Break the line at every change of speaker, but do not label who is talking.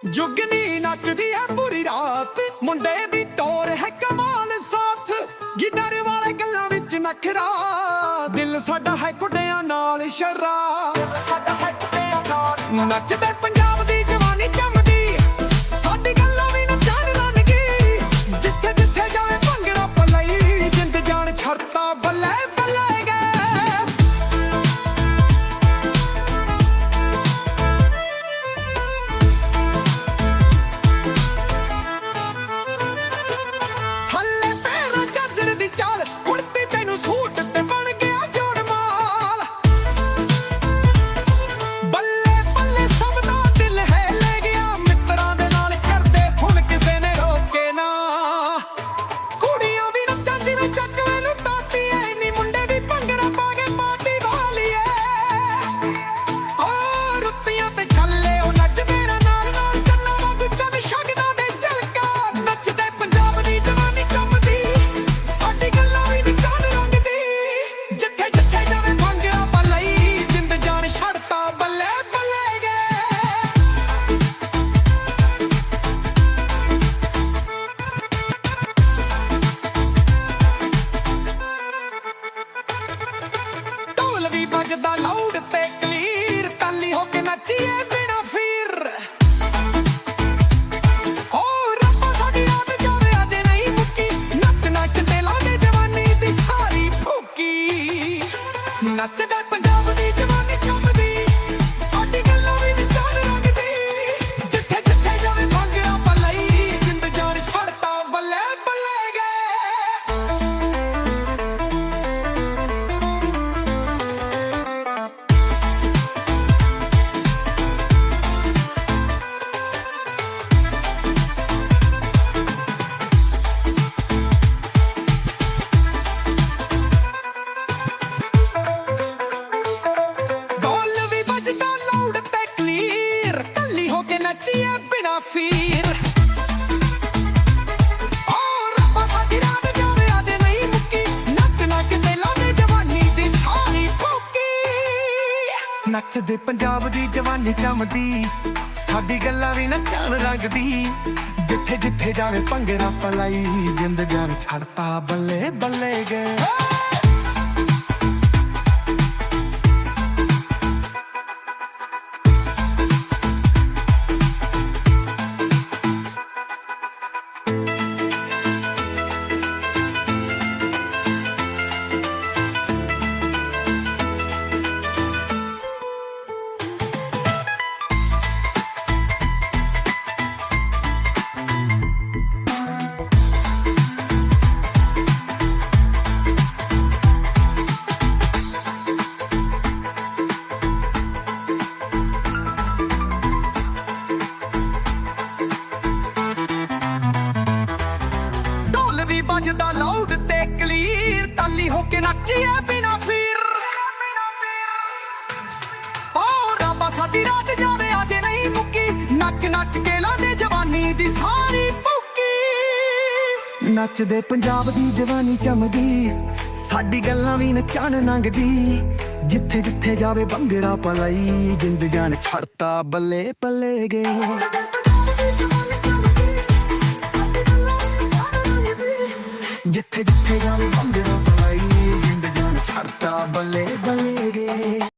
ਜੁਗਨੀ ਨੱਚਦੀ ਐ ਪੂਰੀ ਰਾਤ, ਮੁੰਡੇ ਦੀ ਟੋਰ ਹੈ ਕਮਾਲ ਸਾਥ। ਗਿੱਧਰ ਵਾਲੇ ਗੱਲਾਂ ਵਿੱਚ ਨਖਰਾ, ਦਿਲ ਸਾਡਾ ਹੈ ਕੁੱਡਿਆਂ ਨਾਲ ਸ਼ਰਾ। ਨੱਚਦੇ ਪੰਜਾਬ ਦੀ ਜਵਾਨੀ ਜੰਮਦੀ, ਸਾਡੀ ਗੱਲਾਂ ਵੀ ਨੱਚਣ ਲੰਗੀ। ਜਿੱਥੇ ਜਿੱਥੇ ਜਾਵੇ ਭੰਗੜਾ ਪਲਈ, ਜਿੰਦ ਜਾਨ ਛੜਤਾ ਬੱਲੇ ਬੱਲੇ ਗੇ। ਥੱਲੇ ਪੈਰਾਂ ਝਾਂਜਰ ਦੀ ਚਾਲ, ਕੁੜਤੀ ਤੈਨੂੰ ਸੂਟ ਤੇ ਬਣ ਗਿਆ ਜੋੜ ਮਾਲ। ਬੱਲੇ ਬੱਲੇ ਸਭ ਦਾ ਦਿਲ ਹੈ ਲੈ ਗਿਆ, ਮਿੱਤਰਾਂ ਦੇ ਨਾਲ ਕਰਦੇ ਹੁਣ ਕਿਸੇ ਨੇ ਰੋਕੇ ਨਾ। ਕੁੜੀਆਂ ਵੀ ਨੱਚਾਂ ਜਿਵੇਂ ਚੱਕ ਵੇ ਲੁੱਟਾਤੀ ਐ, ਨੀ ਮੁੰਡੇ ਵੀ ਭੰਗੜਾ ਪਾ ਕੇ ਪਾਰਟੀ ਵਾਲੀਏ। ਓ ਰੁੱਤੀਆਂ ਤੇ ਛੱਲੇ ਉਹ ਨੱਚਦੇ ਨਾ ਨਾਲ ਨਾਲ, ਕੰਨਾਂ ਵਾਂਗੂ ਚੰਨ ਸ਼ਗਨਾਂ ਦੇ ਝਲਕਾ। ਨੱਚਦੇ ਪੰਜਾਬ ਦੀ ਜਵਾਨੀ ਜੰਮਦੀ, ਸਾਡੀ ਗੱਲਾਂ ਵੀ ਨੀ ਚਾਂਦ ਰੰਗਦੀ। ਜਿੱਥੇ ਜਿੱਥੇ ਜਾਵੇ ਭੰਗੜਾ ਪਲਈ, ਜਿੰਦ ਜਾਨ ਛੜਤਾ ਬੱਲੇ ਬੱਲੇ ਗੇ। ਢੋਲ ਵੀ ਵੱਜਦਾ ਲਾਊਡ ਤੇ ਕਲੀਰ, ਤਾਲੀ ਹੋ ਕੇ ਨੱਚੀਏ ਬਿਨਾ ਫਿਰ। ਓ ਰੱਬਾ ਸਾਡੀ ਰਾਤ ਜਾਵੇ ਅਜੇ ਨਹੀਂ ਮੁੱਕੀ, ਨੱਚ ਨੱਚ ਤੇ ਲਾਦੇ ਜਵਾਨੀ ਦੀ ਸਾਰੀ ਭੁੱਕੀ। ਨੱਚਦਾ ਪੰਜਾਬ ਦੀ ਜਵਾਨੀ ਜੰਮਦੀ, ਸਾਡੀ ਗੱਲਾਂ ਵੀ ਨੀ ਚਾਂਦ ਰੰਗਦੀ। ਜਿੱਥੇ ਜਿੱਥੇ ਜਾਵੇ ਭੰਗੜਾ ਪਲਈ, ਜਿੰਦ ਜਾਨ ਛੜਤਾ ਬੱਲੇ ਬੱਲੇ ਗੇ। ਢੋਲ ਵੀ ਵੱਜਦਾ ਲਾਊਡ ਤੇ ਕਲੀਅਰ, ਟੱਲੀ ਹੋ ਕੇ ਨੱਚੀਏ ਬਿਨਾ ਫਿਰ। ਓ ਰੱਬਾ ਸਾਡੀ ਰਾਤ ਜਾਵੇ ਅਜੇ ਨਹੀਂ ਮੁੱਕੀ, ਨੱਚ ਨੱਚ ਤੇ ਲਾਉਂਦੇ ਜਵਾਨੀ ਦੀ ਸਾਰੀ ਭੁੱਕੀ। ਨੱਚਦੇ ਪੰਜਾਬ ਦੀ ਜਵਾਨੀ ਜੰਮਦੀ, ਸਾਡੀ ਗੱਲਾਂ ਵੀ ਨੱਚਣ ਰੰਗਦੀ। ਜਿੱਥੇ ਜਿੱਥੇ ਜਾਵੇ ਭੰਗੜਾ ਪਲਾਈ, ਜਿੰਦ ਜਾਨ ਛੜਤਾ ਬੱਲੇ ਬੱਲੇ ਗੇ। ਢੋਲ ਵੀ ਵੱਜਦਾ ਲਾਊਡ ਤੇ ਕਲੀਅਰ, ਤਾਲੀ ਹੋ ਕੇ ਨੱਚੀਏ ਬਿਨਾ ਫਿਰ। ਓ ਰੱਬਾ ਸਾਡੀ ਰਾਤ ਜਾਵੇ ਅਜੇ ਨਹੀਂ ਮੁੱਕੀ, ਨੱਚ ਨੱਚ ਕੇ ਲਾਦੇ ਜਵਾਨੀ ਦੀ ਸਾਰੀ ਭੁੱਕੀ। ਨੱਚਦੇ ਪੰਜਾਬ ਦੀ ਜਵਾਨੀ ਚਮਕਦੀ, ਸਾਡੀ ਗੱਲਾਂ ਵੀ ਨੱਚਣ ਨੰਗਦੀ। ਜਿੱਥੇ ਜਿੱਥੇ ਜਾਵੇ ਭੰਗੜਾ ਪਲਾਈ, ਜਿੰਦ ਜਾਨ ਛੜਤਾ ਬੱਲੇ ਬੱਲੇ ਗੇ। ਜਿੱਥੇ ਜਿੱਥੇ ਜਾਵੇ ਭੰਗੜਾ ਪਲਾਈ, ਜਿੰਦ ਜਾਨ ਛੜਤਾ ਬੱਲੇ ਬੱਲੇ ਗੇ।